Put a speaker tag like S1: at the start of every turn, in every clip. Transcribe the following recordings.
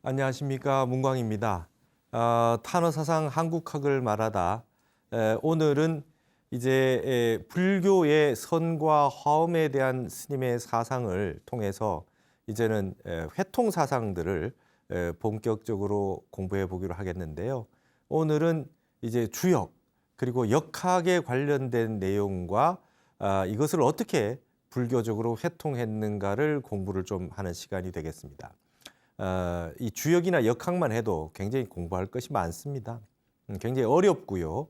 S1: 안녕하십니까, 문광입니다. 탄어사상 한국학을 말하다 오늘은 이제 불교의 선과 화엄에 대한 스님의 사상을 통해서 이제는 회통 사상들을 본격적으로 공부해 보기로 하겠는데요. 오늘은 이제 주역 그리고 역학에 관련된 내용과 이것을 어떻게 불교적으로 회통했는가를 공부를 좀 하는 시간이 되겠습니다. 이 주역이나 역학만 해도 굉장히 공부할 것이 많습니다. 굉장히 어렵고요.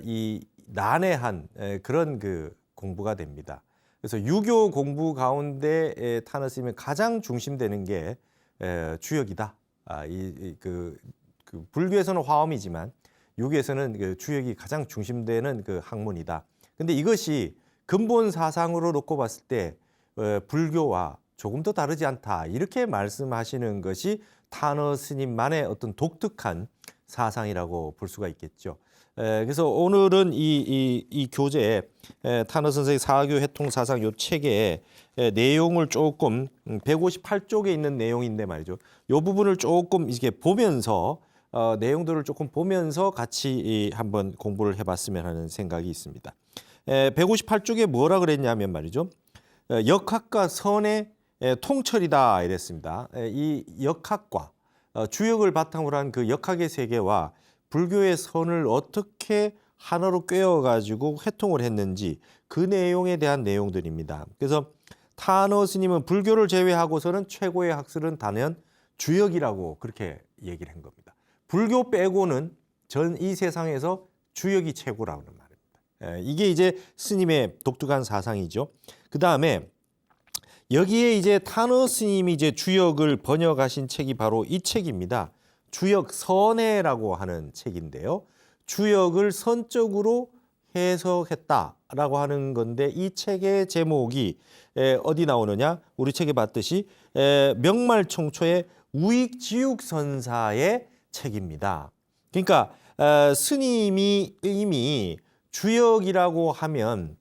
S1: 이 난해한 그런 그 공부가 됩니다. 그래서 유교 공부 가운데 타너 스님이 가장 중심되는 게 주역이다. 그 불교에서는 화엄이지만 유교에서는 그 주역이 가장 중심되는 그 학문이다. 근데 이것이 근본 사상으로 놓고 봤을 때 불교와 조금 더 다르지 않다. 이렇게 말씀하시는 것이 타너 스님만의 어떤 독특한 사상이라고 볼 수가 있겠죠. 그래서 오늘은 이 교재 타너 선생의 사교 회통 사상 요 책의 내용을 조금 158쪽에 있는 내용인데 말이죠. 요 부분을 조금 이렇게 보면서 내용들을 조금 보면서 같이 한번 공부를 해봤으면 하는 생각이 있습니다. 158쪽에 뭐라 그랬냐면 말이죠. 역학과 선의 통철이다 이랬습니다. 이 역학과 주역을 바탕으로 한 그 역학의 세계와 불교의 선을 어떻게 하나로 꿰어가지고 회통을 했는지 그 내용에 대한 내용들입니다. 그래서 타너 스님은 불교를 제외하고서는 최고의 학설은 단연 주역이라고 그렇게 얘기를 한 겁니다. 불교 빼고는 전 이 세상에서 주역이 최고라는 말입니다. 이게 이제 스님의 독특한 사상이죠. 그 다음에 여기에 이제 타너 스님이 이제 주역을 번역하신 책이 바로 이 책입니다. 주역 선해라고 하는 책인데요. 주역을 선적으로 해석했다라고 하는 건데 이 책의 제목이 어디 나오느냐? 우리 책에 봤듯이 명말총초의 우익지육선사의 책입니다. 그러니까 스님이 이미 주역이라고 하면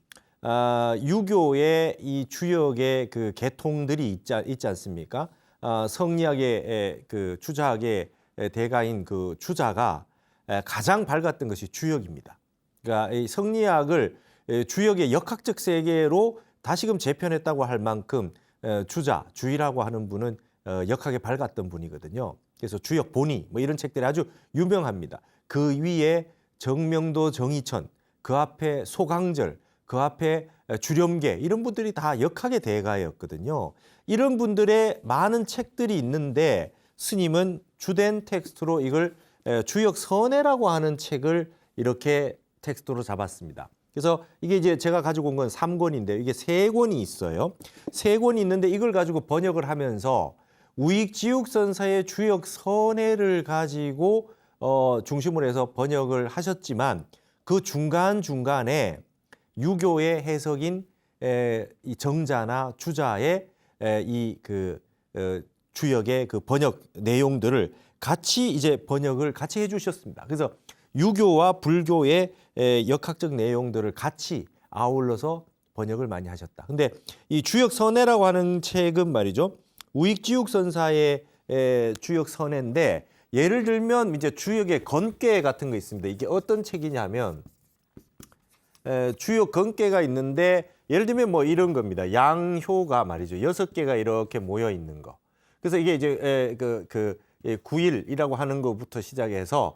S1: 유교의 이 주역의 그 계통들이 있지 않습니까? 성리학의 그 주자학의 대가인 그 주자가 가장 밝았던 것이 주역입니다. 그러니까 이 성리학을 주역의 역학적 세계로 다시금 재편했다고 할 만큼 주의라고 하는 분은 역학에 밝았던 분이거든요. 그래서 주역 본의 뭐 이런 책들이 아주 유명합니다. 그 위에 정명도 정의천, 그 앞에 소강절, 그 앞에 주렴계 이런 분들이 다 역학의 대가였거든요. 이런 분들의 많은 책들이 있는데 스님은 주된 텍스트로 이걸 주역 선해라고 하는 책을 이렇게 텍스트로 잡았습니다. 그래서 이게 이제 제가 가지고 온 건 3권인데 이게 3권이 있어요. 3권이 있는데 이걸 가지고 번역을 하면서 우익지육선사의 주역 선해를 가지고 중심으로 해서 번역을 하셨지만 그 중간중간에 유교의 해석인 이 정자나 주자의 이 그 주역의 그 번역 내용들을 같이 이제 번역을 같이 해주셨습니다. 그래서 유교와 불교의 역학적 내용들을 같이 아울러서 번역을 많이 하셨다. 근데 이 주역선해라고 하는 책은 말이죠. 우익지육선사의 주역선해인데 예를 들면 이제 주역의 건괴 같은 거 있습니다. 이게 어떤 책이냐면 주역 건괴가 있는데 예를 들면 뭐 이런 겁니다. 양효가 말이죠. 6개가 이렇게 모여 있는 거. 그래서 이게 이제 구일이라고 하는 것부터 시작해서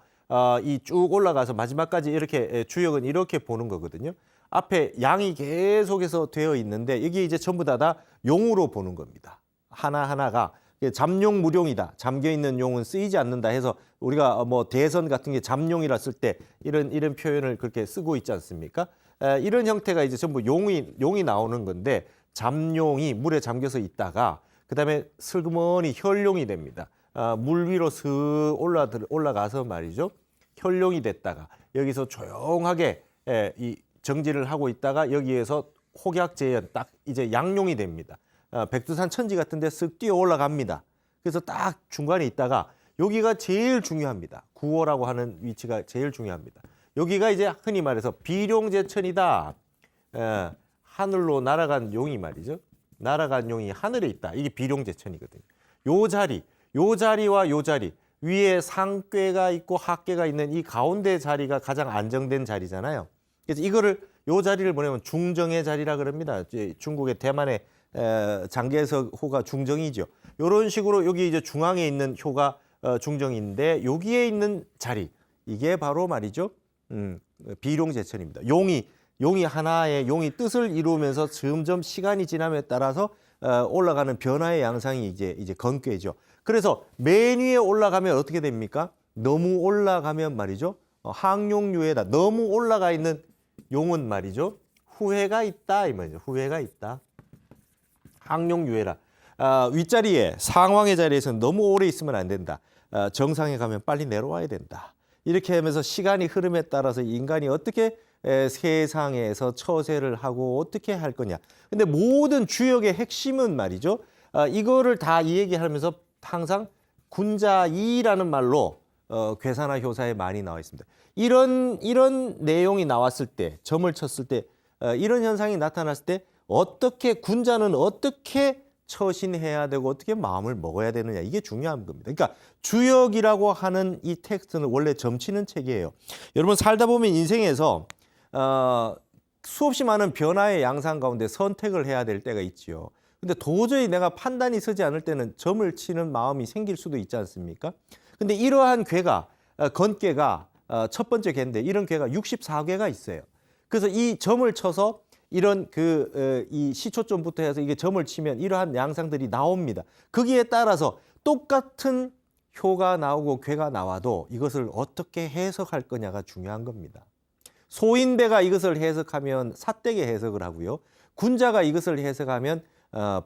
S1: 이 쭉 올라가서 마지막까지 이렇게 주역은 이렇게 보는 거거든요. 앞에 양이 계속해서 되어 있는데 이게 이제 전부 다 용으로 보는 겁니다. 하나하나가 잠용 무룡이다. 잠겨 있는 용은 쓰이지 않는다 해서 우리가 뭐 대선 같은 게 잠용이라 쓸 때 이런 표현을 그렇게 쓰고 있지 않습니까? 이런 형태가 이제 전부 용이 나오는 건데 잠용이 물에 잠겨서 있다가 그다음에 슬그머니 혈용이 됩니다. 물 위로 슥 올라가서 말이죠. 혈용이 됐다가 여기서 조용하게 이 정지를 하고 있다가 여기에서 혹약재현 딱 이제 양용이 됩니다. 백두산 천지 같은 데 쓱 뛰어 올라갑니다. 그래서 딱 중간에 있다가 여기가 제일 중요합니다. 구호라고 하는 위치가 제일 중요합니다. 여기가 이제 흔히 말해서 비룡제천이다. 하늘로 날아간 용이 말이죠. 날아간 용이 하늘에 있다. 이게 비룡제천이거든요. 요 자리, 요 자리와 요 자리, 위에 상괴가 있고 하괴가 있는 이 가운데 자리가 가장 안정된 자리잖아요. 그래서 이거를 요 자리를 보내면 중정의 자리라 그럽니다. 중국의 대만의 장개석 호가 중정이죠. 이런 식으로 여기 이제 중앙에 있는 효가 중정인데 여기에 있는 자리 이게 바로 말이죠. 비룡제천입니다. 용이 하나의 용이 뜻을 이루면서 점점 시간이 지남에 따라서 올라가는 변화의 양상이 이제 건괴죠. 그래서 맨 위에 올라가면 어떻게 됩니까? 너무 올라가면 말이죠. 항용유에다 너무 올라가 있는 용은 말이죠. 후회가 있다 이 말이죠. 후회가 있다. 항용유해라. 윗자리에 상황의 자리에서는 너무 오래 있으면 안 된다. 정상에 가면 빨리 내려와야 된다. 이렇게 하면서 시간이 흐름에 따라서 인간이 어떻게 세상에서 처세를 하고 어떻게 할 거냐. 근데 모든 주역의 핵심은 말이죠. 이거를 다 이 얘기하면서 항상 군자이라는 말로 괴사나 효사에 많이 나와 있습니다. 이런 내용이 나왔을 때, 점을 쳤을 때, 이런 현상이 나타났을 때 어떻게 군자는 어떻게 처신해야 되고 어떻게 마음을 먹어야 되느냐 이게 중요한 겁니다. 그러니까 주역이라고 하는 이 텍스트는 원래 점치는 책이에요. 여러분 살다 보면 인생에서 수없이 많은 변화의 양상 가운데 선택을 해야 될 때가 있지요. 근데 도저히 내가 판단이 서지 않을 때는 점을 치는 마음이 생길 수도 있지 않습니까? 근데 이러한 괴가 건괴가 첫 번째 괴인데 이런 괴가 64괴가 있어요. 그래서 이 점을 쳐서 이런 이 시초점부터 해서 이게 점을 치면 이러한 양상들이 나옵니다. 거기에 따라서 똑같은 효가 나오고 괴가 나와도 이것을 어떻게 해석할 거냐가 중요한 겁니다. 소인배가 이것을 해석하면 삿되게 해석을 하고요. 군자가 이것을 해석하면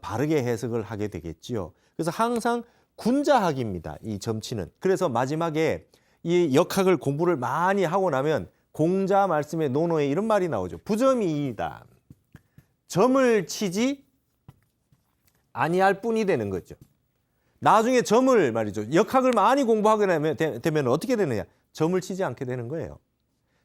S1: 바르게 해석을 하게 되겠지요. 그래서 항상 군자학입니다. 이 점치는. 그래서 마지막에 이 역학을 공부를 많이 하고 나면 공자 말씀의 논어에 이런 말이 나오죠. 부점이이다. 점을 치지 아니할 뿐이 되는 거죠. 나중에 점을 말이죠. 역학을 많이 공부하게 되면 어떻게 되느냐. 점을 치지 않게 되는 거예요.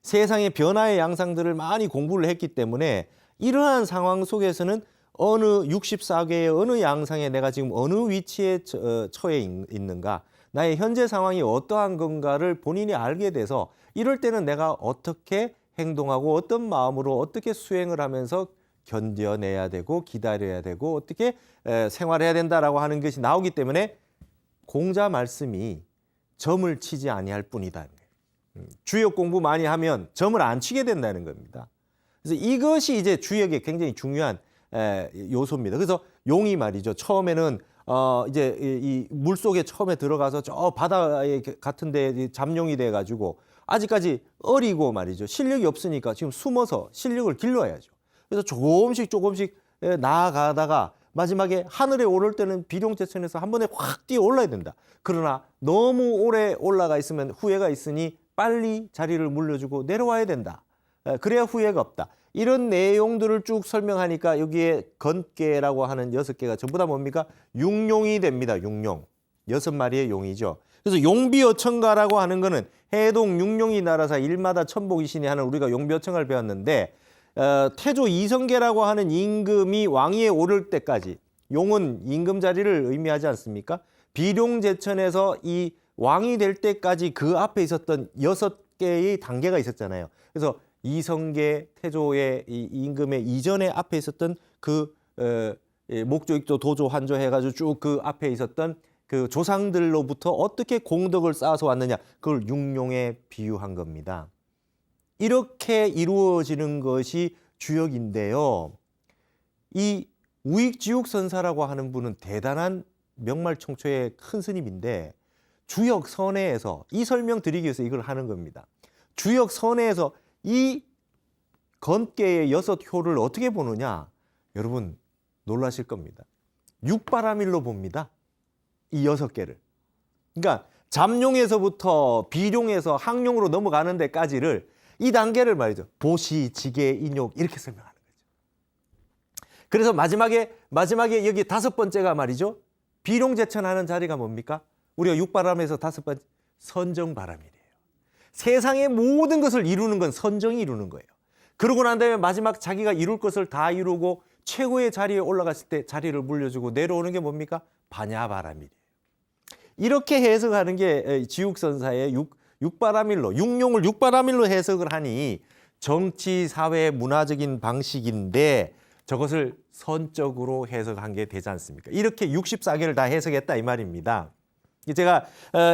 S1: 세상의 변화의 양상들을 많이 공부를 했기 때문에 이러한 상황 속에서는 어느 64개의 어느 양상에 내가 지금 어느 위치에 처해 있는가, 나의 현재 상황이 어떠한 건가를 본인이 알게 돼서 이럴 때는 내가 어떻게 행동하고 어떤 마음으로 어떻게 수행을 하면서 견뎌내야 되고 기다려야 되고 어떻게 생활해야 된다라고 하는 것이 나오기 때문에 공자 말씀이 점을 치지 아니할 뿐이다. 주역 공부 많이 하면 점을 안 치게 된다는 겁니다. 그래서 이것이 이제 주역의 굉장히 중요한 요소입니다. 그래서 용이 말이죠. 처음에는 이제 이 물속에 처음에 들어가서 저 바다에 같은 데 잠룡이 돼 가지고 아직까지 어리고 말이죠. 실력이 없으니까 지금 숨어서 실력을 길러야죠. 그래서 조금씩 나아가다가 마지막에 하늘에 오를 때는 비룡제천에서 한 번에 확 뛰어 올라야 된다. 그러나 너무 오래 올라가 있으면 후회가 있으니 빨리 자리를 물려주고 내려와야 된다. 그래야 후회가 없다. 이런 내용들을 쭉 설명하니까 여기에 건괴라고 하는 6개가 전부 다 뭡니까? 육룡이 됩니다. 육룡. 6마리의 용이죠. 그래서 용비어천가라고 하는 거는 해동 육룡이 날아서 일마다 천복이시니 하는 우리가 용비어천가를 배웠는데 태조 이성계라고 하는 임금이 왕위에 오를 때까지 용은 임금 자리를 의미하지 않습니까? 비룡제천에서 이 왕이 될 때까지 그 앞에 있었던 6개의 단계가 있었잖아요. 그래서 이성계 태조의 이 임금의 이전에 앞에 있었던 그 목조익조 도조 환조 해가지고 쭉 그 앞에 있었던 그 조상들로부터 어떻게 공덕을 쌓아서 왔느냐, 그걸 육룡에 비유한 겁니다. 이렇게 이루어지는 것이 주역인데요. 이 우익지육선사라고 하는 분은 대단한 명말총초의 큰 스님인데 주역 선해에서 이 설명 드리기 위해서 이걸 하는 겁니다. 주역 선해에서 이 건괴의 6효를 어떻게 보느냐, 여러분 놀라실 겁니다. 육바라밀로 봅니다. 이 6개를. 그러니까 잠룡에서부터 비룡에서 항룡으로 넘어가는 데까지를 이 단계를 말이죠. 보시, 지계, 인욕 이렇게 설명하는 거죠. 그래서 마지막에 여기 5번째가 말이죠. 비룡제천하는 자리가 뭡니까? 우리가 육바람에서 5번째 선정바람이래요. 세상의 모든 것을 이루는 건 선정이 이루는 거예요. 그러고 난 다음에 마지막 자기가 이룰 것을 다 이루고 최고의 자리에 올라갔을 때 자리를 물려주고 내려오는 게 뭡니까? 반야바람이래요. 이렇게 해석하는 게 지육선사의 육바라밀로, 육룡을 육바라밀로 해석을 하니 정치, 사회, 문화적인 방식인데 저것을 선적으로 해석한 게 되지 않습니까? 이렇게 64개를 다 해석했다 이 말입니다. 제가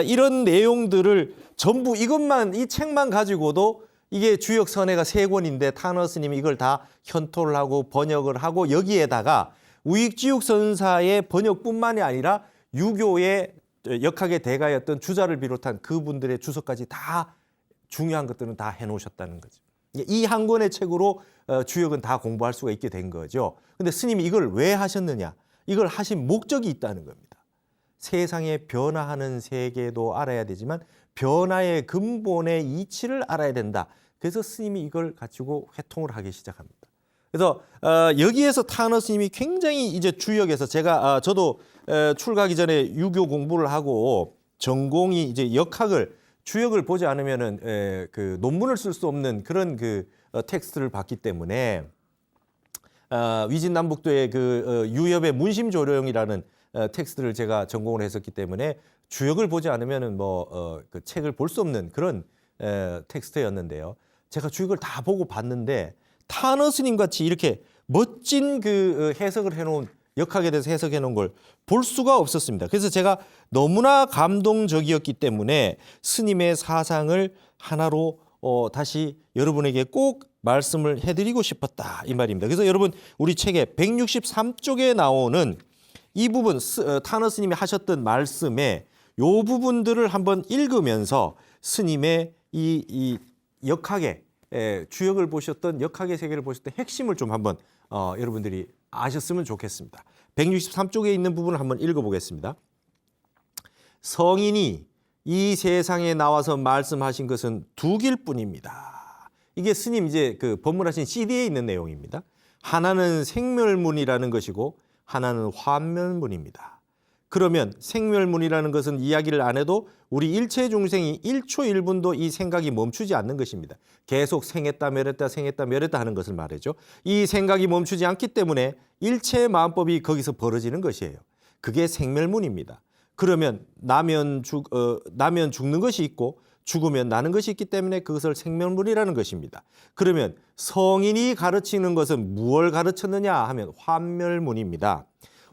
S1: 이런 내용들을 전부 이것만 이 책만 가지고도 이게 주역 선해가 3권인데 타너 스님이 이걸 다 현토를 하고 번역을 하고 여기에다가 우익지육선사의 번역뿐만이 아니라 유교의 역학의 대가였던 주자를 비롯한 그분들의 주석까지 다 중요한 것들은 다 해놓으셨다는 거죠. 이 한 권의 책으로 주역은 다 공부할 수가 있게 된 거죠. 근데 스님이 이걸 왜 하셨느냐? 이걸 하신 목적이 있다는 겁니다. 세상의 변화하는 세계도 알아야 되지만 변화의 근본의 이치를 알아야 된다. 그래서 스님이 이걸 가지고 회통을 하기 시작합니다. 그래서 여기에서 타너 스님이 굉장히 이제 주역에서 제가 저도 출가하기 전에 유교 공부를 하고 전공이 이제 역학을 주역을 보지 않으면은 그 논문을 쓸 수 없는 그런 그 텍스트를 봤기 때문에 위진남북도의 그 유협의 문심조령이라는 텍스트를 제가 전공을 했었기 때문에 주역을 보지 않으면은 그 책을 볼 수 없는 그런 텍스트였는데요. 제가 주역을 다 보고 봤는데 타너 스님 같이 이렇게 멋진 그 해석을 해놓은 역학에 대해서 해석해 놓은 걸 볼 수가 없었습니다. 그래서 제가 너무나 감동적이었기 때문에 스님의 사상을 하나로 다시 여러분에게 꼭 말씀을 해드리고 싶었다 이 말입니다. 그래서 여러분 우리 책에 163쪽에 나오는 이 부분 타너 스님이 하셨던 말씀에 요 부분들을 한번 읽으면서 스님의 이 역학의 주역을 보셨던 역학의 세계를 보셨던 핵심을 좀 한번 여러분들이 아셨으면 좋겠습니다. 163쪽에 있는 부분을 한번 읽어보겠습니다. 성인이 이 세상에 나와서 말씀하신 것은 두 길뿐입니다. 이게 스님 이제 그 법문하신 CD에 있는 내용입니다. 하나는 생멸문이라는 것이고 하나는 환멸문입니다. 그러면 생멸문이라는 것은 이야기를 안 해도 우리 일체 중생이 1초 1분도 이 생각이 멈추지 않는 것입니다. 계속 생했다 멸했다 생했다 멸했다 하는 것을 말하죠. 이 생각이 멈추지 않기 때문에 일체의 마음법이 거기서 벌어지는 것이에요. 그게 생멸문입니다. 그러면 나면 죽는 것이 있고 죽으면 나는 것이 있기 때문에 그것을 생멸문이라는 것입니다. 그러면 성인이 가르치는 것은 무엇을 가르쳤느냐 하면 환멸문입니다.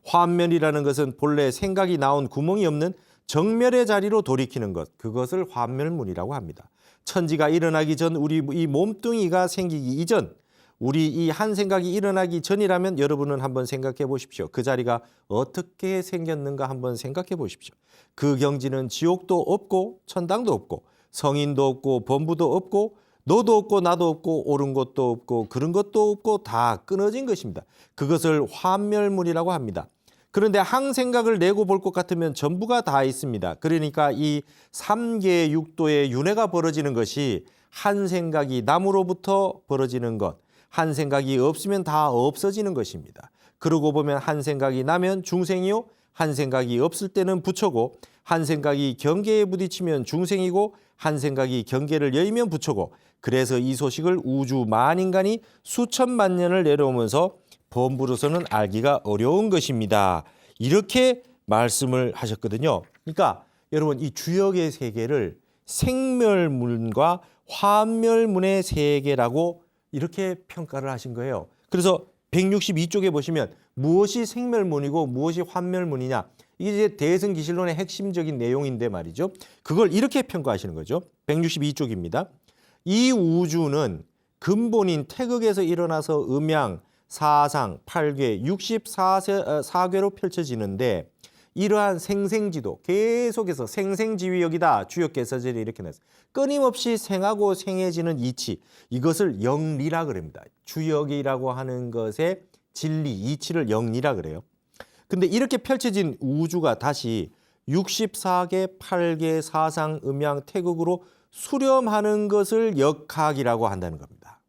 S1: 환멸이라는 것은 본래 생각이 나온 구멍이 없는 정멸의 자리로 돌이키는 것, 그것을 환멸문이라고 합니다. 천지가 일어나기 전 우리 이 몸뚱이가 생기기 이전, 우리 이 한 생각이 일어나기 전이라면 여러분은 한번 생각해 보십시오. 그 자리가 어떻게 생겼는가 한번 생각해 보십시오. 그 경지는 지옥도 없고 천당도 없고 성인도 없고 범부도 없고 너도 없고 나도 없고 옳은 것도 없고 그런 것도 없고 다 끊어진 것입니다. 그것을 환멸문이라고 합니다. 그런데 한 생각을 내고 볼 것 같으면 전부가 다 있습니다. 그러니까 이 3계 6도의 윤회가 벌어지는 것이 한 생각이 남으로부터 벌어지는 것, 한 생각이 없으면 다 없어지는 것입니다. 그러고 보면 한 생각이 나면 중생이요, 한 생각이 없을 때는 부처고, 한 생각이 경계에 부딪히면 중생이고, 한 생각이 경계를 여의면 부처고, 그래서 이 소식을 우주 만인간이 수천만 년을 내려오면서 범부로서는 알기가 어려운 것입니다. 이렇게 말씀을 하셨거든요. 그러니까 여러분 이 주역의 세계를 생멸문과 환멸문의 세계라고 이렇게 평가를 하신 거예요. 그래서 162쪽에 보시면 무엇이 생멸문이고 무엇이 환멸문이냐, 이게 이제 대승기실론의 핵심적인 내용인데 말이죠. 그걸 이렇게 평가하시는 거죠. 162쪽입니다. 이 우주는 근본인 태극에서 일어나서 음양, 사상, 8궤, 64궤로 펼쳐지는데 이러한 생생지도 계속해서 생생지위역이다. 주역개서절에 이렇게 나왔어요. 끊임없이 생하고 생해지는 이치, 이것을 영리라 그럽니다. 주역이라고 하는 것의 진리, 이치를 영리라 그래요. 근데 이렇게 펼쳐진 우주가 다시 64개, 8개, 사상, 음양, 태극으로 수렴하는 것을 역학이라고 한다는 겁니다.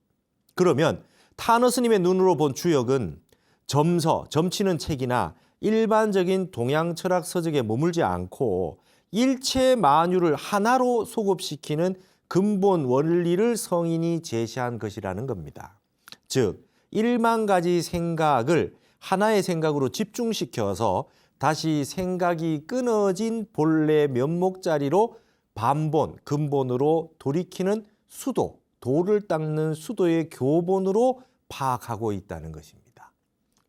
S1: 그러면 타너 스님의 눈으로 본 주역은 점서, 점치는 책이나 일반적인 동양 철학 서적에 머물지 않고 일체 만유를 하나로 소급시키는 근본 원리를 성인이 제시한 것이라는 겁니다. 즉 1만 가지 생각을 하나의 생각으로 집중시켜서 다시 생각이 끊어진 본래 면목 자리로 반본, 근본으로 돌이키는 수도, 도를 닦는 수도의 교본으로 파악하고 있다는 것입니다.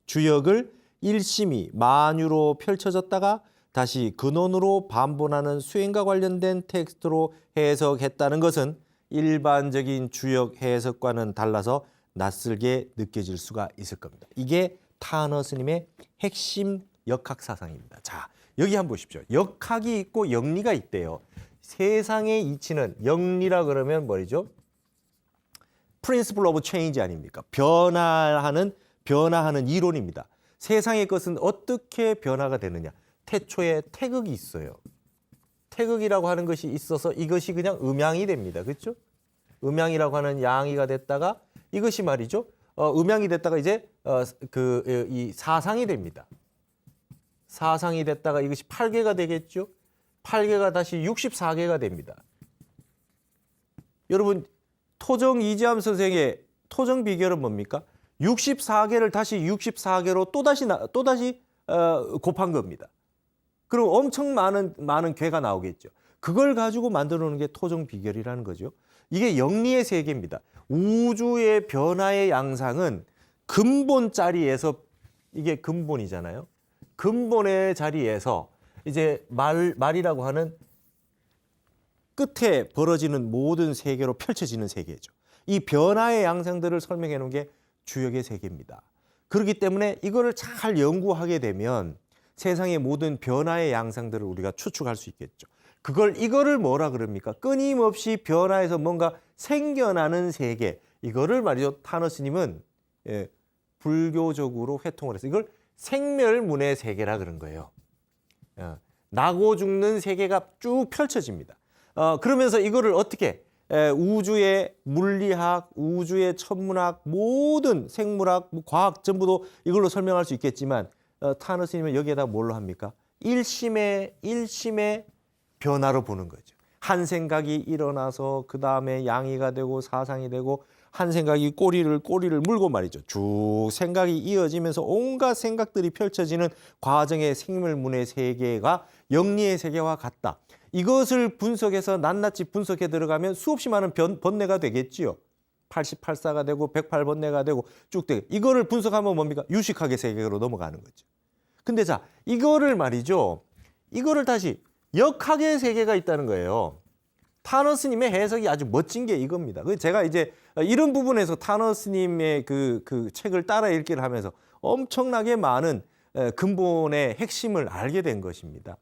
S1: 주역을 일심이 만유로 펼쳐졌다가 다시 근원으로 반본하는 수행과 관련된 텍스트로 해석했다는 것은 일반적인 주역 해석과는 달라서 낯설게 느껴질 수가 있을 겁니다. 이게 타너 스님의 핵심 역학 사상입니다. 자, 여기 한번 보십시오. 역학이 있고 영리가 있대요. 세상의 이치는 영리라 그러면 뭐죠? Principle of Change 아닙니까? 변화하는 이론입니다. 세상의 것은 어떻게 변화가 되느냐? 태초에 태극이 있어요. 태극이라고 하는 것이 있어서 이것이 그냥 음양이 됩니다. 그렇죠? 음양이라고 하는 양이가 됐다가 이것이 말이죠. 음양이 됐다가 이제 이 사상이 됩니다. 사상이 됐다가 이것이 8개가 되겠죠. 8개가 다시 64개가 됩니다. 여러분 토정 이지암 선생의 토정 비결은 뭡니까? 64개를 다시 64개로 또다시 곱한 겁니다. 그럼 엄청 많은 괴가 나오겠죠. 그걸 가지고 만들어 놓은 게 토정 비결이라는 거죠. 이게 영리의 세계입니다. 우주의 변화의 양상은 근본 자리에서, 이게 근본이잖아요. 근본의 자리에서 이제 말이라고 하는 끝에 벌어지는 모든 세계로 펼쳐지는 세계죠. 이 변화의 양상들을 설명해 놓은 게 주역의 세계입니다. 그렇기 때문에 이거를 잘 연구하게 되면 세상의 모든 변화의 양상들을 우리가 추측할 수 있겠죠. 이거를 뭐라 그럽니까? 끊임없이 변화해서 뭔가 생겨나는 세계. 이거를 말이죠. 타너 스님은 불교적으로 회통을 해서 이걸 생멸문의 세계라 그런 거예요. 나고 죽는 세계가 쭉 펼쳐집니다. 그러면서 이거를 어떻게 우주의 물리학, 우주의 천문학, 모든 생물학, 과학 전부도 이걸로 설명할 수 있겠지만 타너 스님은 여기에다 뭘로 합니까? 일심의 변화로 보는 거죠. 한 생각이 일어나서 그 다음에 양이가 되고 사상이 되고 한 생각이 꼬리를 물고 말이죠. 쭉 생각이 이어지면서 온갖 생각들이 펼쳐지는 과정의 생물문의 세계가 영리의 세계와 같다. 이것을 분석해서 낱낱이 분석해 들어가면 수없이 많은 번뇌가 되겠지요. 88사가 되고 108번뇌가 되고 쭉 되고 이거를 분석하면 뭡니까? 유식학의 세계로 넘어가는 거죠. 근데 자, 이거를 말이죠. 이거를 다시 역학의 세계가 있다는 거예요. 타너 스님의 해석이 아주 멋진 게 이겁니다. 제가 이제 이런 부분에서 타너 스님의 그 책을 따라 읽기를 하면서 엄청나게 많은 근본의 핵심을 알게 된 것입니다.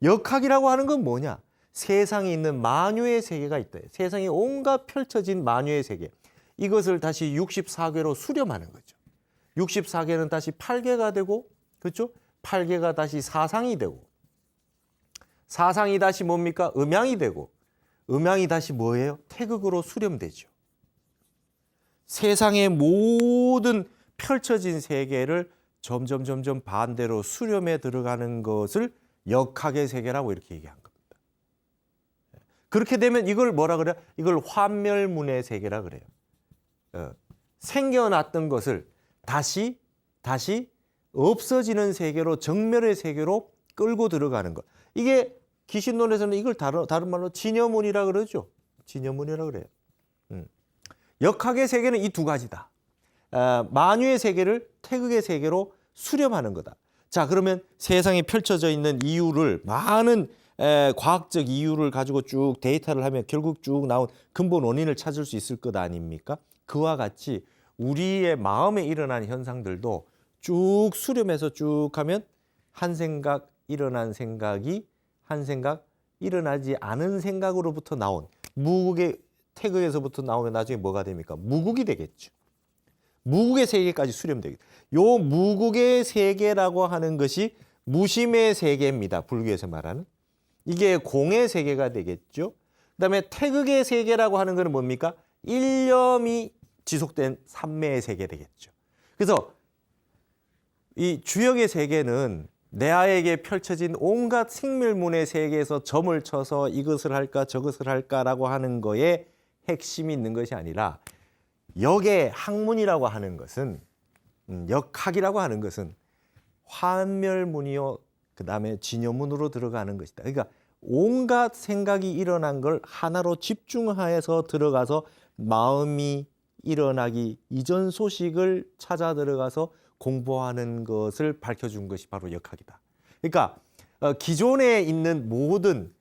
S1: 역학이라고 하는 건 뭐냐? 세상에 있는 만유의 세계가 있다. 세상에 온갖 펼쳐진 만유의 세계. 이것을 다시 64개로 수렴하는 거죠. 64개는 다시 8개가 되고, 그렇죠? 8개가 다시 사상이 되고, 사상이 다시 뭡니까? 음양이 되고, 음양이 다시 뭐예요? 태극으로 수렴되죠. 세상의 모든 펼쳐진 세계를 점점 반대로 수렴해 들어가는 것을 역학의 세계라고 이렇게 얘기한 겁니다. 그렇게 되면 이걸 뭐라 그래요? 이걸 환멸문의 세계라 그래요. 생겨났던 것을 다시 없어지는 세계로, 정멸의 세계로 끌고 들어가는 것. 이게 기신론에서는 이걸 다른 말로 진여문이라 그러죠. 진여문이라 그래요. 역학의 세계는 이 두 가지다. 만유의 세계를 태극의 세계로 수렴하는 거다. 자, 그러면 세상에 펼쳐져 있는 이유를 많은 과학적 이유를 가지고 쭉 데이터를 하면 결국 쭉 나온 근본 원인을 찾을 수 있을 것 아닙니까? 그와 같이 우리의 마음에 일어난 현상들도 쭉 수렴해서 쭉 하면 한 생각 일어난 생각이 한 생각 일어나지 않은 생각으로부터 나온 무국의 태극에서부터 나오면 나중에 뭐가 됩니까? 무국이 되겠죠. 무국의 세계까지 수렴되겠죠. 요 무국의 세계라고 하는 것이 무심의 세계입니다. 불교에서 말하는. 이게 공의 세계가 되겠죠. 그다음에 태극의 세계라고 하는 것은 뭡니까? 일념이 지속된 삼매의 세계 되겠죠. 그래서 이 주역의 세계는 내아에게 펼쳐진 온갖 생멸문의 세계에서 점을 쳐서 이것을 할까 저것을 할까라고 하는 거에 핵심이 있는 것이 아니라 역의 학문이라고 하는 것은 역학이라고 하는 것은 환멸문이요 그다음에 진여문으로 들어가는 것이다. 그러니까 온갖 생각이 일어난 걸 하나로 집중하여서 들어가서 마음이 일어나기 이전 소식을 찾아 들어가서 공부하는 것을 밝혀준 것이 바로 역학이다. 그러니까 기존에 있는 모든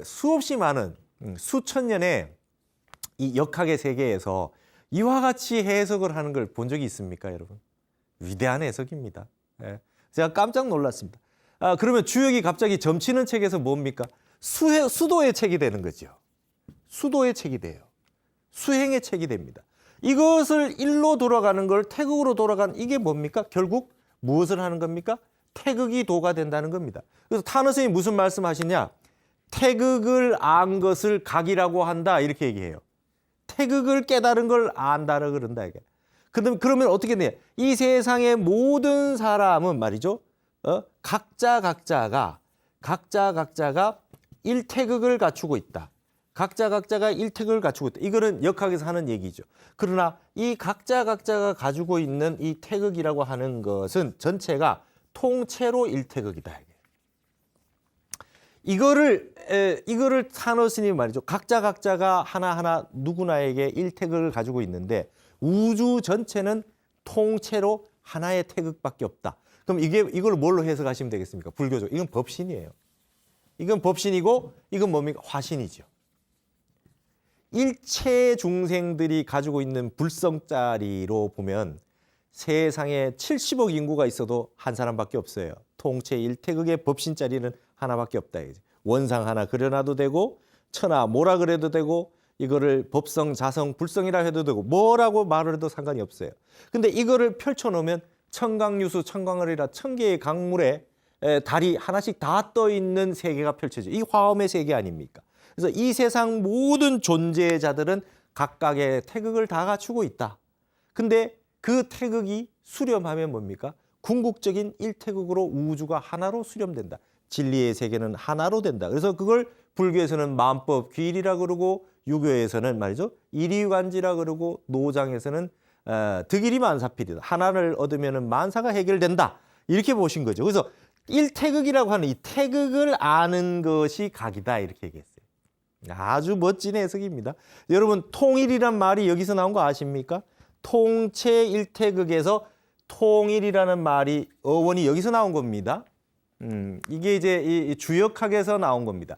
S1: 수없이 많은 수천 년의 이 역학의 세계에서 이와 같이 해석을 하는 걸 본 적이 있습니까, 여러분? 위대한 해석입니다. 예. 제가 깜짝 놀랐습니다. 그러면 주역이 갑자기 점치는 책에서 뭡니까? 수도의 책이 되는 거죠. 수도의 책이 돼요. 수행의 책이 됩니다. 이것을 일로 돌아가는 걸 태극으로 돌아가는 이게 뭡니까? 결국 무엇을 하는 겁니까? 태극이 도가 된다는 겁니다. 그래서 타너 스님이 무슨 말씀하시냐? 태극을 안 것을 각이라고 한다 이렇게 얘기해요. 태극을 깨달은 걸 안다라 그런다 이게. 그러면 어떻게 돼요? 이 세상의 모든 사람은 말이죠. 각자가 일태극을 갖추고 있다. 각자가 일태극을 갖추고 있다. 이거는 역학에서 하는 얘기죠. 그러나 이 각자가 가지고 있는 이 태극이라고 하는 것은 전체가 통째로 일태극이다. 이거를 타너 스님이 말이죠. 각자가 하나하나 누구나에게 일태극을 가지고 있는데 우주 전체는 통째로 하나의 태극밖에 없다. 그럼 이걸 뭘로 해석하시면 되겠습니까? 불교적. 이건 법신이에요. 이건 법신이고 이건 뭡니까? 화신이죠. 일체 중생들이 가지고 있는 불성자리로 보면 세상에 70억 인구가 있어도 한 사람밖에 없어요. 통체 일태극의 법신자리는 하나밖에 없다. 원상 하나 그려놔도 되고 천하 뭐라 그래도 되고 이거를 법성, 자성, 불성이라 해도 되고 뭐라고 말을 해도 상관이 없어요. 근데 이거를 펼쳐놓으면 청강유수, 청강을이라 1000개의 강물에 달이 하나씩 다 떠 있는 세계가 펼쳐져요. 이 화엄의 세계 아닙니까? 그래서 이 세상 모든 존재자들은 각각의 태극을 다 갖추고 있다. 근데 그 태극이 수렴하면 뭡니까? 궁극적인 일태극으로 우주가 하나로 수렴된다. 진리의 세계는 하나로 된다. 그래서 그걸 불교에서는 만법 귀일이라 그러고 유교에서는 말이죠. 일이관지라 그러고 노장에서는 득일이만사필이다. 하나를 얻으면 만사가 해결된다. 이렇게 보신 거죠. 그래서 일태극이라고 하는 이 태극을 아는 것이 각이다. 이렇게 얘기했어요. 아주 멋진 해석입니다. 여러분 통일이란 말이 여기서 나온 거 아십니까? 통체 일태극에서 통일이라는 말이 어원이 여기서 나온 겁니다. 이게 이제 이 주역학에서 나온 겁니다.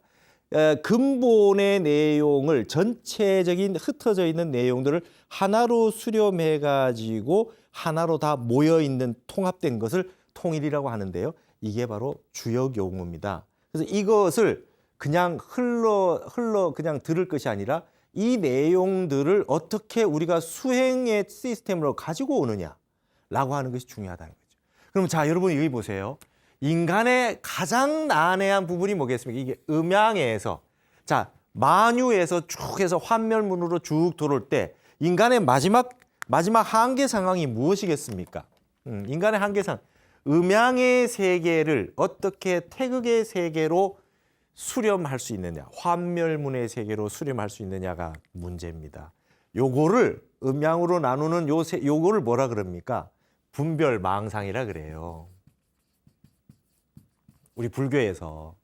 S1: 근본의 내용을 전체적인 흩어져 있는 내용들을 하나로 수렴해 가지고 하나로 다 모여 있는 통합된 것을 통일이라고 하는데요. 이게 바로 주역 용어입니다. 그래서 이것을 그냥 흘러 그냥 들을 것이 아니라 이 내용들을 어떻게 우리가 수행의 시스템으로 가지고 오느냐라고 하는 것이 중요하다는 거죠. 그럼 자, 여러분 여기 보세요. 인간의 가장 난해한 부분이 뭐겠습니까? 이게 음양에서 자, 만유에서 쭉 해서 환멸문으로 쭉 들어올 때 인간의 마지막 한계 상황이 무엇이겠습니까? 인간의 한계 상황. 음양의 세계를 어떻게 태극의 세계로 수렴할 수 있느냐, 환멸문의 세계로 수렴할 수 있느냐가 문제입니다. 요거를 음양으로 나누는 요거를 뭐라 그럽니까? 분별망상이라 그래요. 우리 불교에서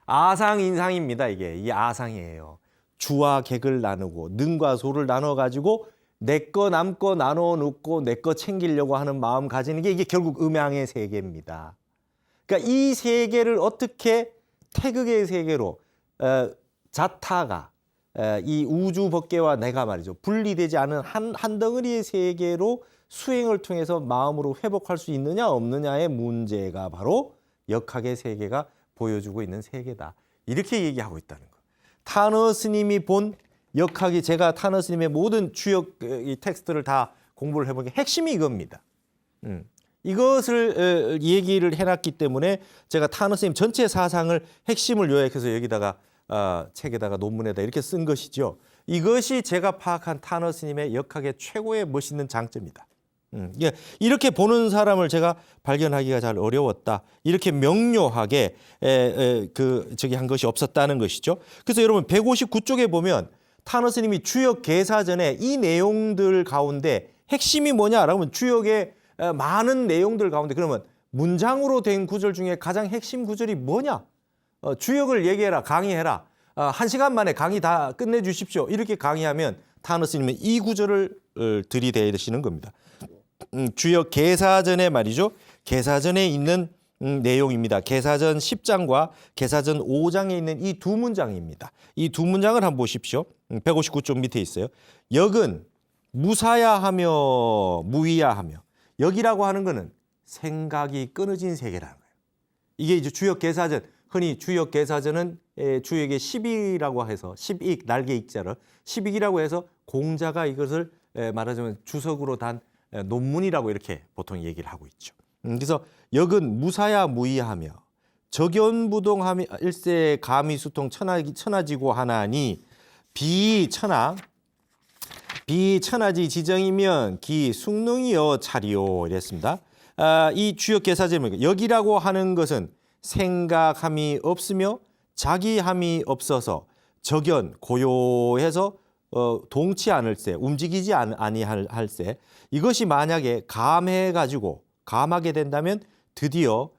S1: 아상인상입니다. 이게 아상이에요. 주와 객을 나누고 능과 소를 나눠 가지고 내 거 남 거 나눠 놓고 내 거 챙기려고 하는 마음 가지는 게 이게 결국 음양의 세계입니다. 그러니까 이 세계를 어떻게 태극의 세계로 자타가 이 우주 법계와 내가 말이죠. 분리되지 않은 한 덩어리의 세계로 수행을 통해서 마음으로 회복할 수 있느냐 없느냐의 문제가 바로 역학의 세계가 보여주고 있는 세계다. 이렇게 얘기하고 있다는 거. 타너 스님이 본 역학이 제가 타너 스님의 모든 주역 이 텍스트를 다 공부를 해보니 핵심이 이겁니다. 이것을 얘기를 해놨기 때문에 제가 타너 스님 전체 사상을 핵심을 요약해서 여기다가 책에다가 논문에다 이렇게 쓴 것이죠. 이것이 제가 파악한 타너 스님의 역학의 최고의 멋있는 장점이다. 이렇게 보는 사람을 제가 발견하기가 잘 어려웠다. 이렇게 명료하게 한 것이 없었다는 것이죠. 그래서 여러분 159쪽에 보면 타너 스님이 주역 개사 전에 이 내용들 가운데 핵심이 뭐냐라고 하면 주역의 많은 내용들 가운데 그러면 문장으로 된 구절 중에 가장 핵심 구절이 뭐냐? 주역을 얘기해라, 강의해라. 1시간 만에 강의 다 끝내주십시오. 이렇게 강의하면 타너 스님은 이 구절을 들이대시는 겁니다. 주역 계사전에 말이죠. 계사전에 있는 내용입니다. 계사전 10장과 계사전 5장에 있는 이 두 문장입니다. 이 두 문장을 한번 보십시오. 159쪽 밑에 있어요. 역은 무사야 하며 무위야 하며. 역이라고 하는 거는 생각이 끊어진 세계라는 거예요. 이게 이제 주역 계사전, 흔히 주역 계사전은 주역의 10익이라고 해서 10익, 날개 익자를 10익이라고 해서 공자가 이것을 말하자면 주석으로 단 논문이라고 이렇게 보통 얘기를 하고 있죠. 그래서 역은 무사야 무위하며 적연부동하며 일세 가미수통 천하지고 하나니 비천하지 지정이면 기 숭능이여 차리오 이랬습니다. 이 주역 계사제입니다. 역이라고 하는 것은 생각함이 없으며 자기함이 없어서 적연 고요해서 동치 않을 세, 움직이지 아니할 세. 이것이 만약에 감하게 된다면 드디어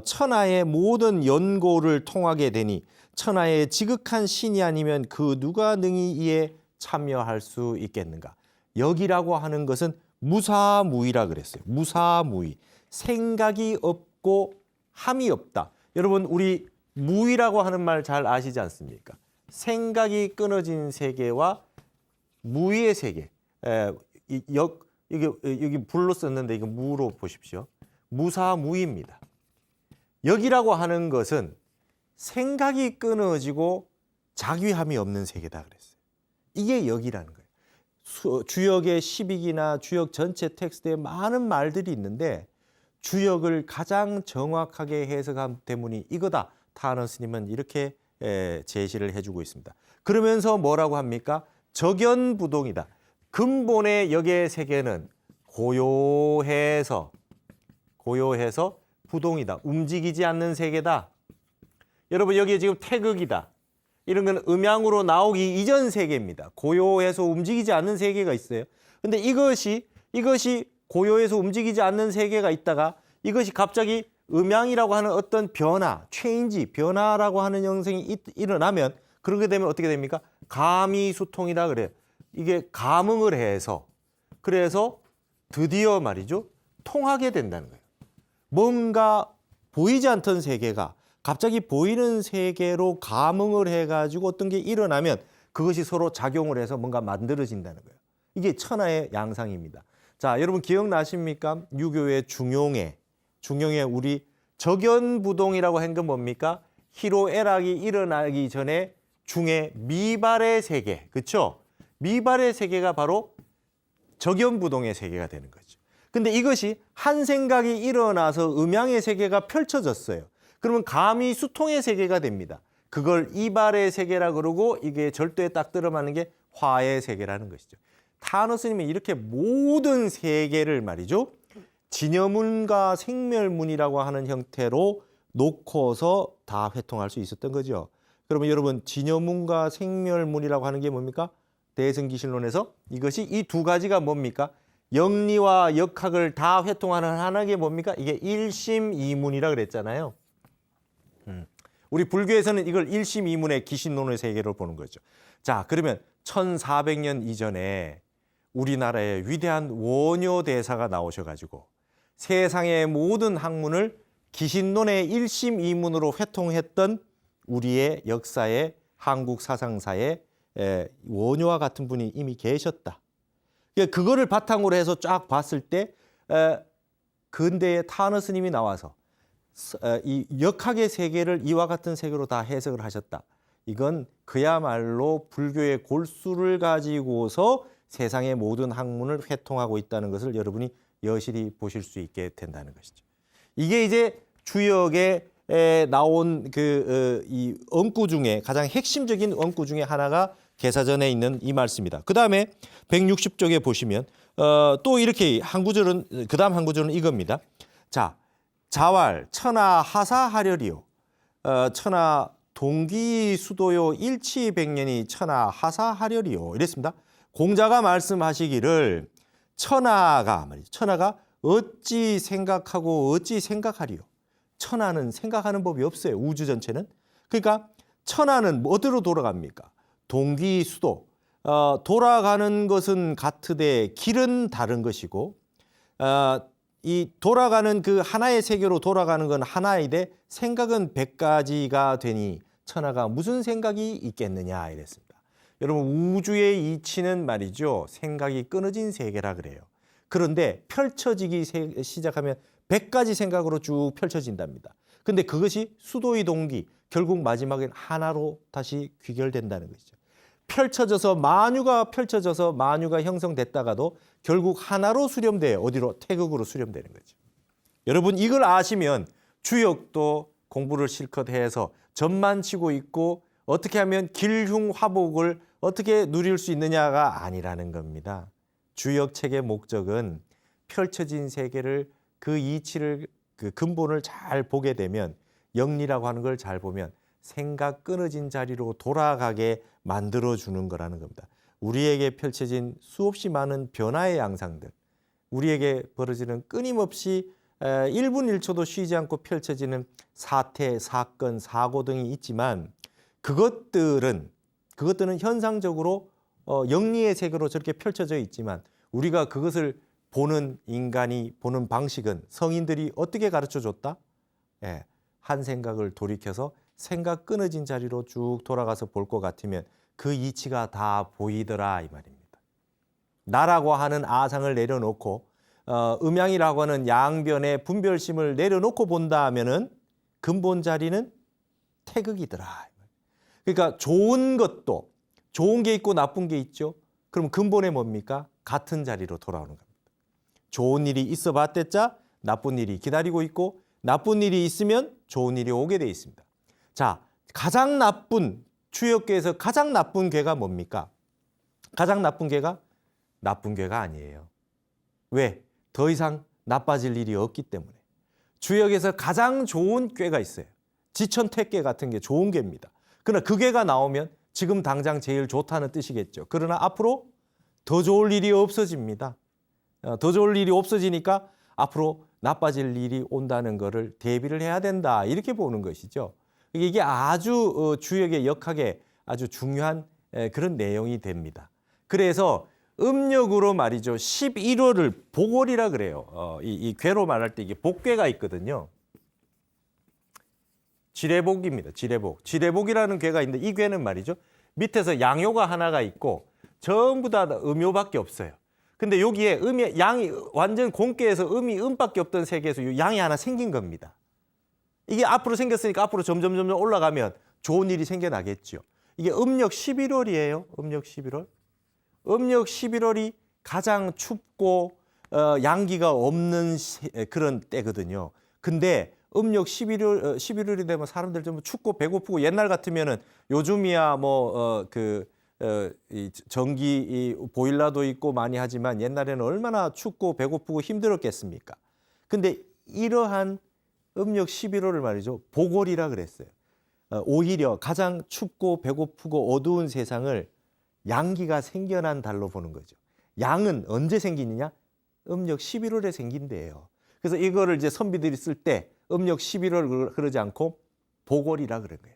S1: 천하의 모든 연고를 통하게 되니 천하의 지극한 신이 아니면 그 누가 능히 이에 참여할 수 있겠는가. 역이라고 하는 것은 무사무위라 그랬어요. 무사무위. 생각이 없고 함이 없다. 여러분 우리 무위라고 하는 말 잘 아시지 않습니까? 생각이 끊어진 세계와 무위의 세계. 여기 불로 썼는데 이거 무로 보십시오. 무사무위입니다. 역이라고 하는 것은 생각이 끊어지고 자기함이 없는 세계다 그랬어요. 이게 역이라는 거예요. 주역의 10익이나 주역 전체 텍스트에 많은 말들이 있는데 주역을 가장 정확하게 해석한 때문이 이거다. 타너 스님은 이렇게 제시를 해주고 있습니다. 그러면서 뭐라고 합니까? 적연부동이다. 근본의 역의 세계는 고요해서 부동이다. 움직이지 않는 세계다. 여러분 여기에 지금 태극이다. 이런 건 음양으로 나오기 이전 세계입니다. 고요해서 움직이지 않는 세계가 있어요. 근데 이것이 고요해서 움직이지 않는 세계가 있다가 이것이 갑자기 음양이라고 하는 어떤 변화, 변화라고 하는 형성이 일어나면 그렇게 되면 어떻게 됩니까? 가미수통이라 그래요. 이게 감응을 해서 그래서 드디어 말이죠. 통하게 된다는 거예요. 뭔가 보이지 않던 세계가 갑자기 보이는 세계로 감응을 해가지고 어떤 게 일어나면 그것이 서로 작용을 해서 뭔가 만들어진다는 거예요. 이게 천하의 양상입니다. 자, 여러분 기억나십니까? 유교의 중용에 우리 적연부동이라고 한 건 뭡니까? 희로애락이 일어나기 전에 중에 미발의 세계, 그렇죠? 미발의 세계가 바로 적연부동의 세계가 되는 거죠. 근데 이것이 한 생각이 일어나서 음양의 세계가 펼쳐졌어요. 그러면 가미수통의 세계가 됩니다. 그걸 이발의 세계라 그러고 이게 절도에 딱 들어맞는 게 화의 세계라는 것이죠. 타너 스님은 이렇게 모든 세계를 말이죠. 진여문과 생멸문이라고 하는 형태로 놓고서 다 회통할 수 있었던 거죠. 그러면 여러분 진여문과 생멸문이라고 하는 게 뭡니까? 대승기실론에서 이것이 이 두 가지가 뭡니까? 역리와 역학을 다 회통하는 하나가 뭡니까? 이게 일심이문이라 그랬잖아요. 우리 불교에서는 이걸 일심이문의 기신론의 세계로 보는 거죠. 자, 그러면 1400년 이전에 우리나라의 위대한 원효 대사가 나오셔가지고 세상의 모든 학문을 기신론의 일심이문으로 회통했던 우리의 역사의 한국 사상사에 원효와 같은 분이 이미 계셨다. 그거를 바탕으로 해서 쫙 봤을 때 근대의 타너 스님이 나와서 이 역학의 세계를 이와 같은 세계로 다 해석을 하셨다. 이건 그야말로 불교의 골수를 가지고서 세상의 모든 학문을 회통하고 있다는 것을 여러분이 여실히 보실 수 있게 된다는 것이죠. 이게 이제 주역에 나온 이 언구 중에 가장 핵심적인 언구 중에 하나가 계사전에 있는 이 말씀입니다. 그 다음에 160쪽에 보시면 또 이렇게 한 구절은 그 다음 한 구절은 이겁니다. 자, 자왈 천하 하사하려리요. 천하 동기 수도요 일치백년이 천하 하사하려리요. 이랬습니다. 공자가 말씀하시기를 천하가 어찌 생각하고 어찌 생각하리요. 천하는 생각하는 법이 없어요. 우주 전체는. 그러니까 천하는 어디로 돌아갑니까? 동기수도. 돌아가는 것은 같으되 길은 다른 것이고 이 돌아가는 그 하나의 세계로 돌아가는 건 하나이되 생각은 100가지가 되니 천하가 무슨 생각이 있겠느냐 이랬습니다. 여러분 우주의 이치는 말이죠. 생각이 끊어진 세계라 그래요. 그런데 펼쳐지기 시작하면 100가지 생각으로 쭉 펼쳐진답니다. 근데 그것이 수도의 동기, 결국 마지막엔 하나로 다시 귀결된다는 것이죠. 펼쳐져서 만유가 형성됐다가도 결국 하나로 수렴돼요. 어디로? 태극으로 수렴되는 거죠. 여러분 이걸 아시면 주역도 공부를 실컷 해서 점만 치고 있고 어떻게 하면 길흉화복을 어떻게 누릴 수 있느냐가 아니라는 겁니다. 주역책의 목적은 펼쳐진 세계를 그 이치를 그 근본을 잘 보게 되면 영리라고 하는 걸 잘 보면 생각 끊어진 자리로 돌아가게 만들어주는 거라는 겁니다. 우리에게 펼쳐진 수없이 많은 변화의 양상들, 우리에게 벌어지는 끊임없이 1분 1초도 쉬지 않고 펼쳐지는 사태, 사건, 사고 등이 있지만 그것들은 현상적으로 영리의 세계로 저렇게 펼쳐져 있지만 우리가 그것을 보는 인간이 보는 방식은 성인들이 어떻게 가르쳐줬다? 한 생각을 돌이켜서 생각 끊어진 자리로 쭉 돌아가서 볼 것 같으면 그 이치가 다 보이더라 이 말입니다. 나라고 하는 아상을 내려놓고 음양이라고 하는 양변의 분별심을 내려놓고 본다 하면은 근본 자리는 태극이더라. 그러니까 좋은 것도 좋은 게 있고 나쁜 게 있죠. 그럼 근본에 뭡니까? 같은 자리로 돌아오는 겁니다. 좋은 일이 있어 봤댔자 나쁜 일이 기다리고 있고 나쁜 일이 있으면 좋은 일이 오게 돼 있습니다. 자, 가장 나쁜 주역계에서 가장 나쁜 괴가 뭡니까? 가장 나쁜 괴가 나쁜 괴가 아니에요. 왜? 더 이상 나빠질 일이 없기 때문에. 주역에서 가장 좋은 꾀가 있어요. 지천택괴 같은 게 좋은 괴입니다. 그러나 그 괴가 나오면 지금 당장 제일 좋다는 뜻이겠죠. 그러나 앞으로 더 좋을 일이 없어집니다. 더 좋을 일이 없어지니까 앞으로 나빠질 일이 온다는 것을 대비를 해야 된다. 이렇게 보는 것이죠. 이게 아주 주역의 역학에 아주 중요한 그런 내용이 됩니다. 그래서 음력으로 말이죠. 11월을 복월이라 그래요. 이 괴로 말할 때 이게 복괴가 있거든요. 지뢰복입니다. 지뢰복. 지뢰복이라는 괴가 있는데 이 괴는 말이죠. 밑에서 양요가 하나가 있고 전부 다 음요밖에 없어요. 근데 여기에 음이 양이 완전 공ቄ에서 음이 음밖에 없던 세계에서 양이 하나 생긴 겁니다. 이게 앞으로 생겼으니까 앞으로 점점 올라가면 좋은 일이 생겨나겠죠. 이게 음력 11월이에요. 음력 11월. 음력 11월이 가장 춥고 양기가 없는 그런 때거든요. 근데 음력 11월이 되면 사람들 좀 춥고 배고프고 옛날 같으면은 요즘이야 이 전기 이 보일러도 있고 많이 하지만 옛날에는 얼마나 춥고 배고프고 힘들었겠습니까? 근데 이러한 음력 11월을 말이죠. 복월이라 그랬어요. 오히려 가장 춥고 배고프고 어두운 세상을 양기가 생겨난 달로 보는 거죠. 양은 언제 생기느냐? 음력 11월에 생긴대요. 그래서 이거를 이제 선비들이 쓸 때 음력 11월 그러지 않고 복월이라 그런 거예요.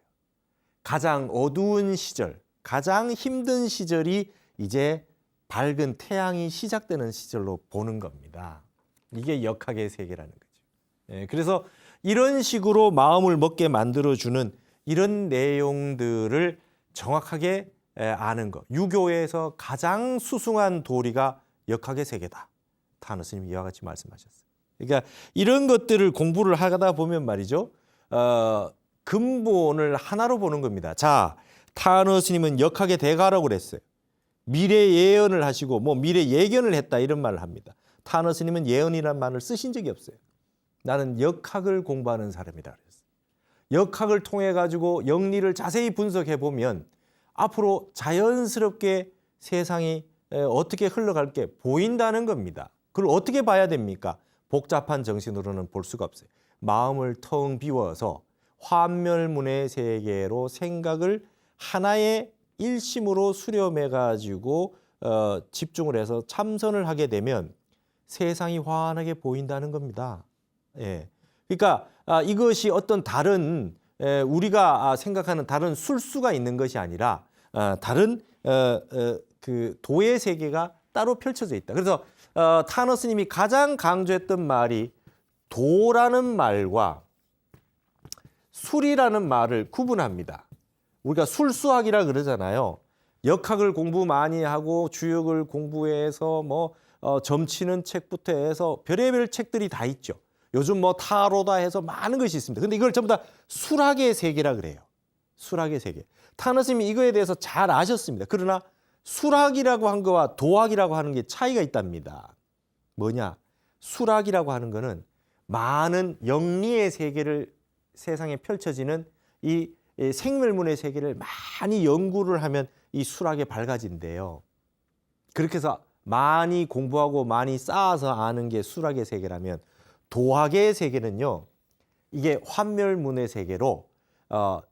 S1: 가장 어두운 시절, 가장 힘든 시절이 이제 밝은 태양이 시작되는 시절로 보는 겁니다. 이게 역학의 세계라는 거죠. 그래서 이런 식으로 마음을 먹게 만들어주는 이런 내용들을 정확하게 아는 것. 유교에서 가장 수승한 도리가 역학의 세계다. 타너 스님이 이와 같이 말씀하셨어요. 그러니까 이런 것들을 공부를 하다 보면 말이죠. 근본을 하나로 보는 겁니다. 자, 타너 스님은 역학의 대가라고 그랬어요. 미래 예언을 하시고 미래 예견을 했다 이런 말을 합니다. 타너 스님은 예언이라는 말을 쓰신 적이 없어요. 나는 역학을 공부하는 사람이다 그랬어요. 역학을 통해 가지고 영리를 자세히 분석해 보면 앞으로 자연스럽게 세상이 어떻게 흘러갈 게 보인다는 겁니다. 그걸 어떻게 봐야 됩니까? 복잡한 정신으로는 볼 수가 없어요. 마음을 텅 비워서 환멸문의 세계로 생각을 하나의 일심으로 수렴해 가지고 집중을 해서 참선을 하게 되면 세상이 환하게 보인다는 겁니다. 예. 그러니까 이것이 어떤 다른 우리가 생각하는 다른 술수가 있는 것이 아니라 다른 그 도의 세계가 따로 펼쳐져 있다. 그래서 타너 스님이 가장 강조했던 말이 도라는 말과 술이라는 말을 구분합니다. 우리가 술수학이라 그러잖아요. 역학을 공부 많이 하고 주역을 공부해서 뭐 점치는 책부터 해서 별의별 책들이 다 있죠. 요즘 뭐 타로다 해서 많은 것이 있습니다. 근데 이걸 전부 다 수학의 세계라 그래요. 수학의 세계. 타너 스님이 이거에 대해서 잘 아셨습니다. 그러나 수학이라고 한 거와 도학이라고 하는 게 차이가 있답니다. 뭐냐? 수학이라고 하는 거는 많은 영리의 세계를 세상에 펼쳐지는 이 생멸문의 세계를 많이 연구를 하면 이 수학에 밝아진대요. 그렇게 해서 많이 공부하고 많이 쌓아서 아는 게 수학의 세계라면 도학의 세계는요. 이게 환멸문의 세계로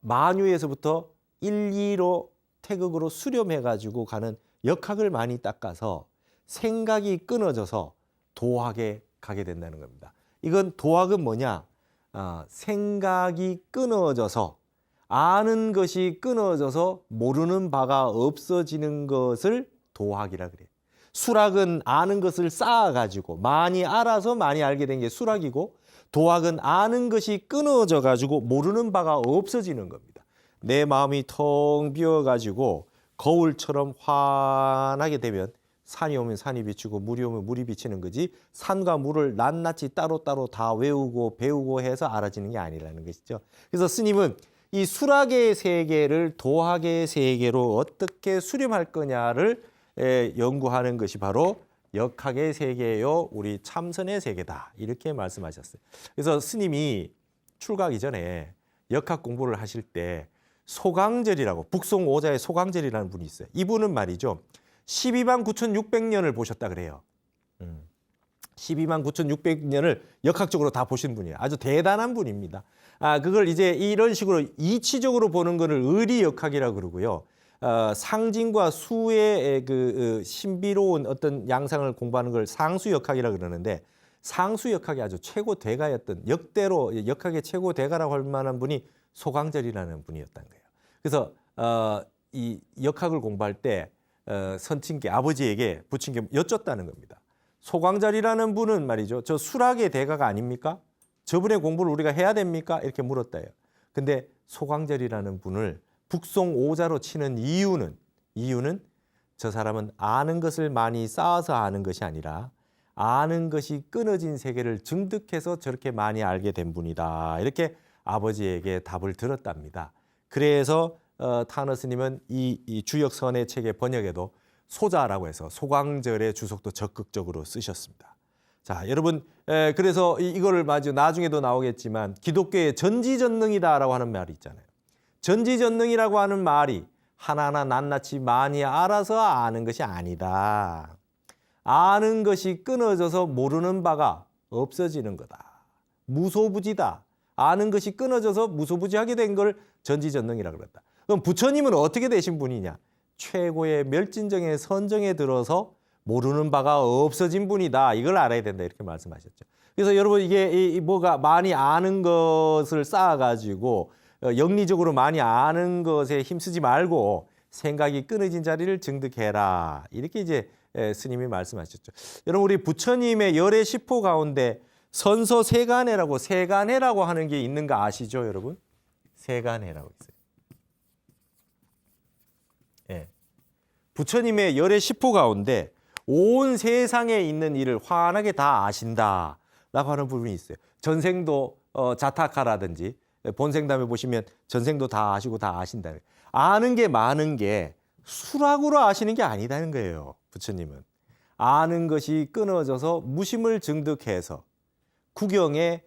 S1: 만유에서부터 1, 2로 태극으로 수렴해가지고 가는 역학을 많이 닦아서 생각이 끊어져서 도학에 가게 된다는 겁니다. 이건 도학은 뭐냐? 생각이 끊어져서 아는 것이 끊어져서 모르는 바가 없어지는 것을 도학이라 그래요. 수학은 아는 것을 쌓아가지고 많이 알아서 많이 알게 된 게 수학이고 도학은 아는 것이 끊어져 가지고 모르는 바가 없어지는 겁니다. 내 마음이 텅 비어가지고 거울처럼 환하게 되면 산이 오면 산이 비치고 물이 오면 물이 비치는 거지 산과 물을 낱낱이 따로따로 다 외우고 배우고 해서 알아지는 게 아니라는 것이죠. 그래서 스님은 이 수학의 세계를 도학의 세계로 어떻게 수렴할 거냐를 연구하는 것이 바로 역학의 세계요 우리 참선의 세계다 이렇게 말씀하셨어요. 그래서 스님이 출가하기 전에 역학 공부를 하실 때 소강절이라고 북송 오자의 소강절이라는 분이 있어요. 이분은 말이죠. 12만 9,600년을 보셨다 그래요. 12만 9,600년을 역학적으로 다 보신 분이에요. 아주 대단한 분입니다. 그걸 이제 이런 식으로 이치적으로 보는 거를 의리역학이라고 그러고요. 상징과 수의 그 신비로운 어떤 양상을 공부하는 걸 상수역학이라고 그러는데 상수역학이 아주 최고 대가였던 역대로 역학의 최고 대가라고 할 만한 분이 소강절이라는 분이었던 거예요. 그래서 이 역학을 공부할 때 선친께 아버지에게 부친께 여쭙다는 겁니다. 소강절이라는 분은 말이죠. 저 수학의 대가가 아닙니까? 저분의 공부를 우리가 해야 됩니까? 이렇게 물었다요. 근데 소강절이라는 분을 북송 오자로 치는 이유는 저 사람은 아는 것을 많이 쌓아서 아는 것이 아니라 아는 것이 끊어진 세계를 증득해서 저렇게 많이 알게 된 분이다. 이렇게 아버지에게 답을 들었답니다. 그래서 타너 스님은 이 주역선의 책의 번역에도 소자라고 해서 소강절의 주석도 적극적으로 쓰셨습니다. 자, 여러분 그래서 이거를 나중에도 나오겠지만 기독교의 전지전능이다라고 하는 말이 있잖아요. 전지전능이라고 하는 말이 하나하나 낱낱이 많이 알아서 아는 것이 아니다. 아는 것이 끊어져서 모르는 바가 없어지는 거다. 무소부지다. 아는 것이 끊어져서 무소부지하게 된 걸 전지전능이라고 그랬다. 그럼 부처님은 어떻게 되신 분이냐? 최고의 멸진정의 선정에 들어서 모르는 바가 없어진 분이다. 이걸 알아야 된다. 이렇게 말씀하셨죠. 그래서 여러분 이게 뭐가 많이 아는 것을 쌓아가지고 영리적으로 많이 아는 것에 힘쓰지 말고 생각이 끊어진 자리를 증득해라. 이렇게 이제 스님이 말씀하셨죠. 여러분 우리 부처님의 열의 십호 가운데 선서 세간해라고 하는 게 있는 거 아시죠, 여러분? 세간해라고 있어요. 예. 부처님의 열의 십호 가운데 온 세상에 있는 일을 환하게 다 아신다라고 하는 부분이 있어요. 전생도 자타카라든지 본생담에 보시면 전생도 다 아시고 다 아신다. 아는 게 많은 게 수락으로 아시는 게 아니다는 거예요. 부처님은. 아는 것이 끊어져서 무심을 증득해서 구경에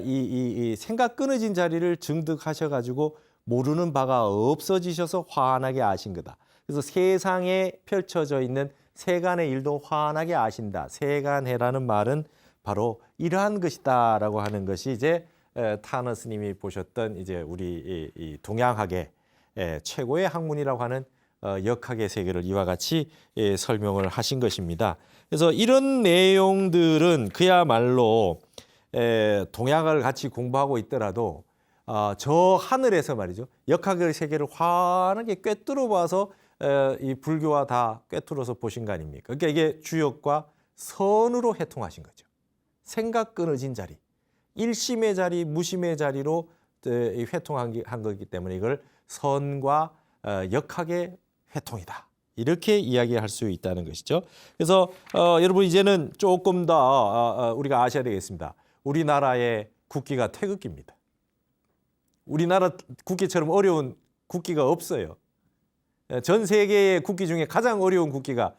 S1: 이 생각 끊어진 자리를 증득하셔가지고 모르는 바가 없어지셔서 환하게 아신 거다. 그래서 세상에 펼쳐져 있는 세간의 일도 환하게 아신다. 세간해라는 말은 바로 이러한 것이다라고 하는 것이 이제 타너 스님이 보셨던 이제 우리 이 동양학의 최고의 학문이라고 하는 역학의 세계를 이와 같이 설명을 하신 것입니다. 그래서 이런 내용들은 그야말로 동양을 같이 공부하고 있더라도 저 하늘에서 말이죠. 역학의 세계를 환하게 꿰뚫어 봐서 이 불교와 다 꿰뚫어서 보신 거 아닙니까? 그러니까 이게 주역과 선으로 해통하신 거죠. 생각 끊어진 자리, 일심의 자리, 무심의 자리로 회통한 거기 때문에 이걸 선과 역학의 회통이다. 이렇게 이야기할 수 있다는 것이죠. 그래서 여러분 이제는 조금 더 우리가 아셔야 되겠습니다. 우리나라의 국기가 태극기입니다. 우리나라 국기처럼 어려운 국기가 없어요. 전 세계의 국기 중에 가장 어려운 국기가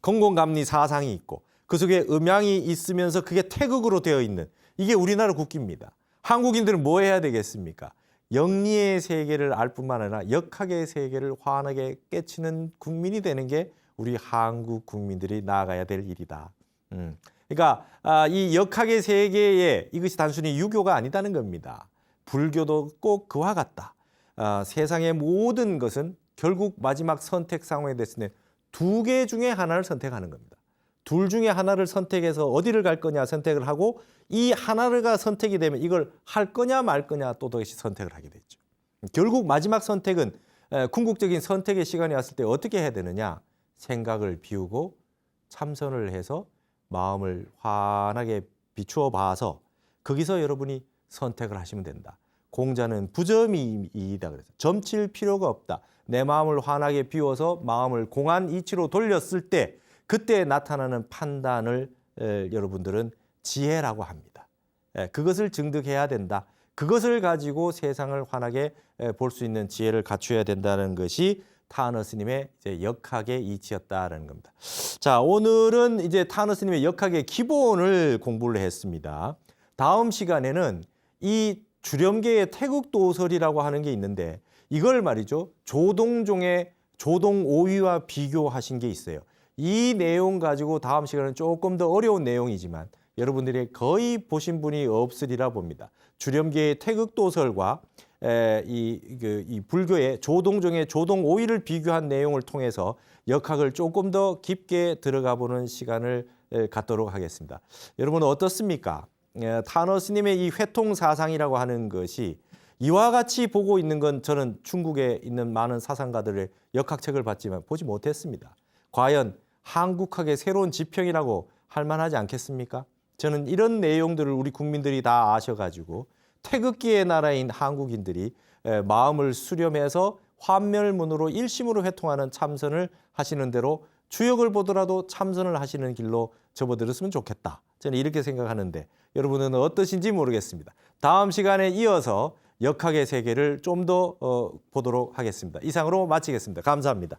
S1: 건공감리 사상이 있고 그 속에 음양이 있으면서 그게 태극으로 되어 있는 이게 우리나라 국기입니다. 한국인들은 뭐 해야 되겠습니까? 영리의 세계를 알 뿐만 아니라 역학의 세계를 환하게 깨치는 국민이 되는 게 우리 한국 국민들이 나아가야 될 일이다. 그러니까 이 역학의 세계에 이것이 단순히 유교가 아니다는 겁니다. 불교도 꼭 그와 같다. 세상의 모든 것은 결국 마지막 선택 상황에 됐을 때 두 개 중에 하나를 선택하는 겁니다. 둘 중에 하나를 선택해서 어디를 갈 거냐 선택을 하고 이 하나가 선택이 되면 이걸 할 거냐 말 거냐 또다시 선택을 하게 되죠. 결국 마지막 선택은 궁극적인 선택의 시간이 왔을 때 어떻게 해야 되느냐. 생각을 비우고 참선을 해서 마음을 환하게 비추어 봐서 거기서 여러분이 선택을 하시면 된다. 공자는 부점이이다 그래서 점칠 필요가 없다. 내 마음을 환하게 비워서 마음을 공한 이치로 돌렸을 때 그때 나타나는 판단을 여러분들은 지혜라고 합니다. 그것을 증득해야 된다. 그것을 가지고 세상을 환하게 볼 수 있는 지혜를 갖춰야 된다는 것이 타너 스님의 이제 역학의 이치였다라는 겁니다. 자, 오늘은 이제 타너 스님의 역학의 기본을 공부를 했습니다. 다음 시간에는 이 주렴계의 태극도설이라고 하는 게 있는데 이걸 말이죠. 조동종의 조동오위와 비교하신 게 있어요. 이 내용 가지고 다음 시간은 조금 더 어려운 내용이지만 여러분들이 거의 보신 분이 없으리라 봅니다. 주렴계의 태극도설과 이 불교의 조동종의 조동오위를 비교한 내용을 통해서 역학을 조금 더 깊게 들어가 보는 시간을 갖도록 하겠습니다. 여러분 어떻습니까? 타너 스님의 이 회통 사상이라고 하는 것이 이와 같이 보고 있는 건 저는 중국에 있는 많은 사상가들의 역학책을 봤지만 보지 못했습니다. 과연 한국학의 새로운 지평이라고 할 만하지 않겠습니까? 저는 이런 내용들을 우리 국민들이 다 아셔가지고 태극기의 나라인 한국인들이 마음을 수렴해서 환멸문으로 일심으로 회통하는 참선을 하시는 대로 주역을 보더라도 참선을 하시는 길로 접어들었으면 좋겠다. 저는 이렇게 생각하는데 여러분은 어떠신지 모르겠습니다. 다음 시간에 이어서 역학의 세계를 좀 더 보도록 하겠습니다. 이상으로 마치겠습니다. 감사합니다.